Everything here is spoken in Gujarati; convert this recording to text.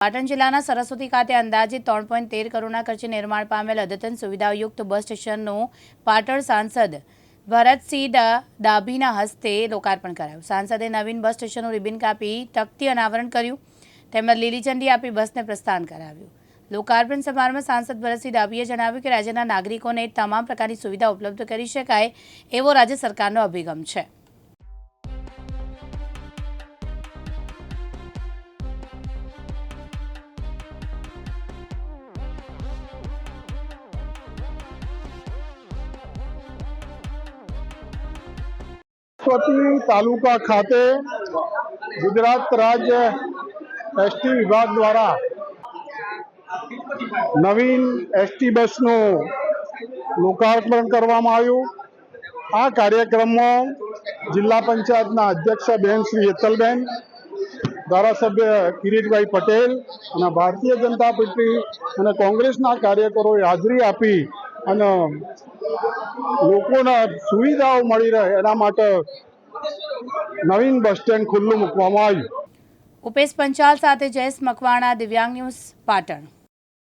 પાટણ જિલ્લાના સરસ્વતી ખાતે અંદાજિત 3.13 કરોડના ખર્ચે નિર્માણ પામેલ અદ્યતન સુવિધાયુક્ત બસ સ્ટેશનનું પાટણ સાંસદ ભરતસિંહ ડાભીના હસ્તે લોકાર્પણ કરાયું। સાંસદે નવીન બસ સ્ટેશનનું રિબિન કાપી તકતી અનાવરણ કર્યું તેમજ લીલી ઝંડી આપી બસને પ્રસ્થાન કરાવ્યું। લોકાર્પણ સમારોહમાં સાંસદ ભરતસિંહ ડાભીએ જણાવ્યું કે રાજ્યના નાગરિકોને તમામ પ્રકારની સુવિધા ઉપલબ્ધ કરી શકાય એવો રાજ્ય સરકારનો અભિગમ છે। સરસ્વતી તાલુકા ખાતે ગુજરાત રાજ્ય એસટી વિભાગ દ્વારા નવીન એસટી બસનું લોકાર્પણ કરવામાં આવ્યું। આ કાર્યક્રમમાં જિલ્લા પંચાયતના અધ્યક્ષ બેન શ્રી હેતલબેન, ધારાસભ્ય કિરીટભાઈ પટેલ અને ભારતીય જનતા પાર્ટી અને કોંગ્રેસના કાર્યકરોએ હાજરી આપી અને લોકોને સુવિધાઓ મળી રહે એના માટે નવીન બસ સ્ટેન્ડ ખુલ્લું મૂકવામાં આવ્યું। ઉપેશ પંચાલ સાથે જયેશ મકવાણા, દિવ્યાંગ ન્યૂઝ, પાટણ।